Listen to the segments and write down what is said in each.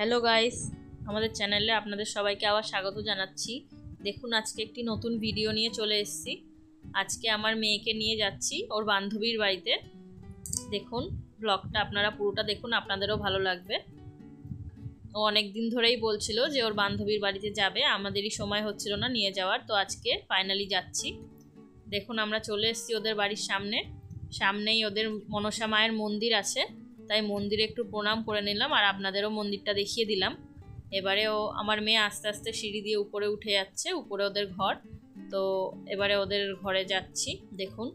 Hello guys, আমাদের চ্যানেলে আপনাদের সবাইকে আবার স্বাগত জানাচ্ছি। দেখুন, আজকে একটি নতুন ভিডিও নিয়ে চলে এসেছি। আজকে আমার মেয়েকে নিয়ে যাচ্ছি ওর বান্ধবীর বাড়িতে। দেখুন, ব্লগটা আপনারা পুরোটা দেখুন, আপনাদেরও ভালো লাগবে। ও অনেক দিন ধরেই বলছিল যে ওর বান্ধবীর বাড়িতে যাবে, আমাদেরই সময় হচ্ছিল না নিয়ে যাওয়ার, তো আজকে ফাইনালি যাচ্ছি। দেখুন, আমরা চলে এসেছি ওদের বাড়ির সামনেই ওদের মনসা মায়ের মন্দির আছে, তাই মন্দিরে একটু প্রণাম করে নিলাম আর আপনাদেরও মন্দিরটা দেখিয়ে দিলাম। এবারে আমার মেয়ে আস্তে আস্তে সিঁড়ি দিয়ে উপরে উঠে যাচ্ছে, উপরে ওদের ঘর। তো এবারে ওদের ঘরে যাচ্ছি। দেখুন,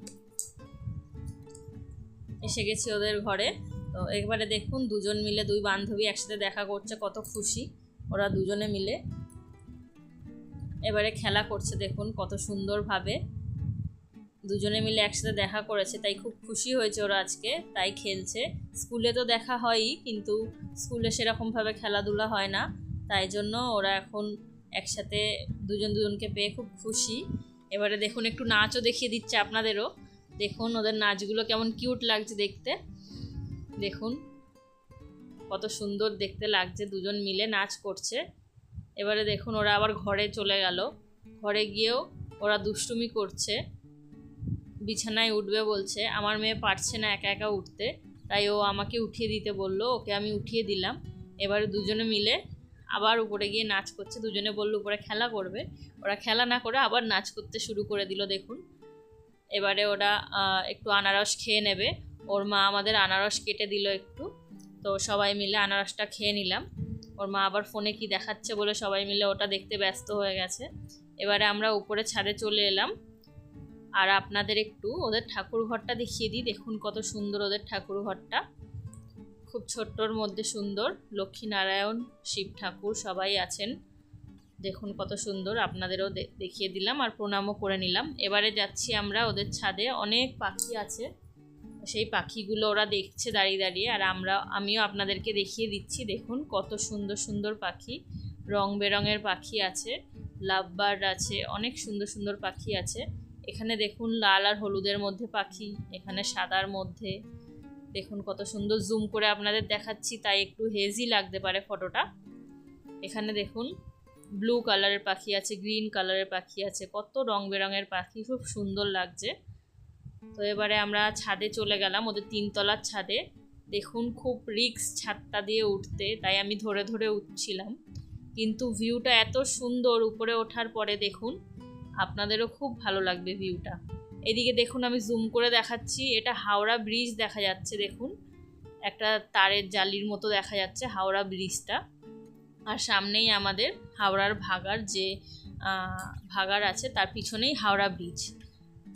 এসে গেছি ওদের ঘরে। তো এবারে দেখুন, দুজন মিলে দুই বান্ধবী একসাথে দেখা করছে, কত খুশি ওরা দুজনে মিলে। এবারে খেলা করছে, দেখুন কত সুন্দরভাবে দুজনে মিলে একসাথে দেখা করেছে, তাই খুব খুশি হয়েছে ওরা আজকে, তাই খেলছে। স্কুলে তো দেখা হয়ই, কিন্তু স্কুলে সেরকমভাবে খেলাধুলা হয় না, তাই জন্য ওরা এখন একসাথে দুজনকে পেয়ে খুব খুশি। এবারে দেখুন, একটু নাচও দেখিয়ে দিচ্ছে আপনাদেরও। দেখুন ওদের নাচগুলো কেমন কিউট লাগছে দেখতে। দেখুন কত সুন্দর দেখতে লাগছে, দুজন মিলে নাচ করছে। এবারে দেখুন ওরা আবার ঘরে চলে গেল। ঘরে গিয়েও ওরা দুষ্টুমি করছে, বিছানায় উঠবে বলছে। আমার মেয়ে পারছে না একা একা উঠতে, তাই ও আমাকে উঠিয়ে দিতে বলল, ওকে আমি উঠিয়ে দিলাম। এবারে দুজনে মিলে আবার উপরে গিয়ে নাচ করছে। দুজনে বলল উপরে খেলা করবে, ওরা খেলা না করে আবার নাচ করতে শুরু করে দিল। দেখুন, এবারে ওরা একটু আনারস খেয়ে নেবে। ওর মা আমাদের আনারস কেটে দিল একটু, তো সবাই মিলে আনারসটা খেয়ে নিলাম। ওর মা আবার ফোনে কি দেখাচ্ছে বলে সবাই মিলে ওটা দেখতে ব্যস্ত হয়ে গেছে। এবারে আমরা উপরে ছাদে চলে এলাম, আর আপনাদের একটু ওদের ঠাকুর ঘরটা দেখিয়ে দিই। দেখুন কত সুন্দর ওদের ঠাকুর ঘরটা, খুব ছোট্টর মধ্যে সুন্দর। লক্ষ্মীনারায়ণ, শিব ঠাকুর সবাই আছেন। দেখুন কত সুন্দর, আপনাদেরও দেখিয়ে দিলাম আর প্রণামও করে নিলাম। এবারে যাচ্ছি আমরা ওদের ছাদে, অনেক পাখি আছে, সেই পাখিগুলো ওরা দেখছে দাঁড়িয়ে দাঁড়িয়ে, আর আমিও আপনাদেরকে দেখিয়ে দিচ্ছি। দেখুন কত সুন্দর সুন্দর পাখি, রং বেরঙের পাখি আছে, লাভ বার্ড আছে, অনেক সুন্দর সুন্দর পাখি আছে। এখানে দেখুন লাল আর হলুদের মধ্যে পাখি, এখানে সাদার মধ্যে। দেখুন কত সুন্দর, জুম করে আপনাদের দেখাচ্ছি, তাই একটু হেজি লাগতে পারে ফটোটা। এখানে দেখুন ব্লু কালারের পাখি আছে, গ্রিন কালারের পাখি আছে, কত রং বেরঙের পাখি, খুব সুন্দর লাগছে। তো এবারে আমরা ছাদে চলে গেলাম, ওদের 3 তলার ছাদে। দেখুন খুব রিস্ক ছাদটা দিয়ে উঠতে, তাই আমি ধরে ধরে উঠছিলাম, কিন্তু ভিউটা এত সুন্দর উপরে ওঠার পরে। দেখুন, আপনাদেরও খুব ভালো লাগবে ভিউটা। এদিকে দেখুন, আমি জুম করে দেখাচ্ছি, এটা হাওড়া ব্রিজ দেখা যাচ্ছে। দেখুন একটা তারের জালির মতো দেখা যাচ্ছে হাওড়া ব্রিজটা, আর সামনেই আমাদের হাওড়ার ভাগার আছে, তার পিছনেই হাওড়া ব্রিজ।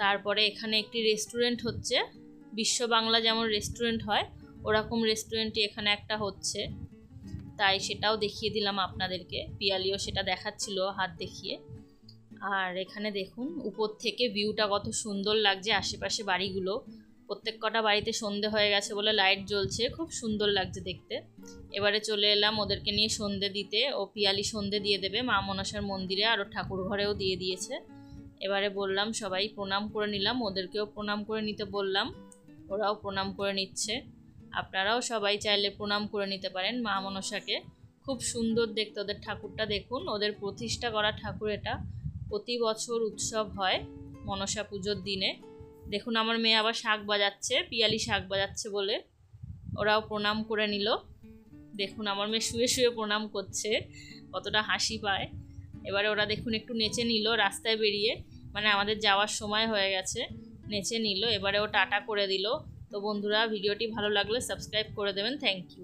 তারপরে এখানে একটি রেস্টুরেন্ট হচ্ছে, বিশ্ব বাংলা যেমন রেস্টুরেন্ট হয় ওরকম রেস্টুরেন্টই এখানে একটা হচ্ছে, তাই সেটাও দেখিয়ে দিলাম আপনাদেরকে। পিয়ালিও সেটা দেখাচ্ছিল হাত দেখিয়ে। আর এখানে দেখুন উপর থেকে ভিউটা কত সুন্দর লাগছে, আশেপাশে বাড়িগুলো, প্রত্যেক কটা বাড়িতে সন্ধে হয়ে গেছে বলে লাইট জ্বলছে, খুব সুন্দর লাগছে দেখতে। এবারে চলে এলাম ওদেরকে নিয়ে সন্ধে দিতে। ও পিয়ালি সন্ধে দিয়ে দেবে মা মনসার মন্দিরে, আর ঠাকুর ঘরেও দিয়ে দিয়েছে। এবারে বললাম সবাই প্রণাম করে নিলাম, ওদেরকেও প্রণাম করে নিতে বললাম, ওরাও প্রণাম করে নিচ্ছে। আপনারাও সবাই চাইলে প্রণাম করে নিতে পারেন মা মনসাকে, খুব সুন্দর দেখতে ওদের ঠাকুরটা। দেখুন ওদের প্রতিষ্ঠা করা ঠাকুর, এটা প্রতি বছর উৎসব হয় মনসা পুজোর দিনে। দেখুন আমার মেয়ে আবার শাঁখ বাজাচ্ছে, পিয়ালি শাঁখ বাজাচ্ছে বলে ওরাও প্রণাম করে নিল। দেখুন আমার মেয়ে শুয়ে শুয়ে প্রণাম করছে, কতটা হাসি পায়। এবারে ওরা দেখুন একটু নেচে নিল রাস্তায় বেরিয়ে, মানে আমাদের যাওয়ার সময় হয়ে গেছে, নেচে নিল। এবারে ও টাটা করে দিল। তো বন্ধুরা, ভিডিওটি ভালো লাগলে সাবস্ক্রাইব করে দেবেন। Thank you.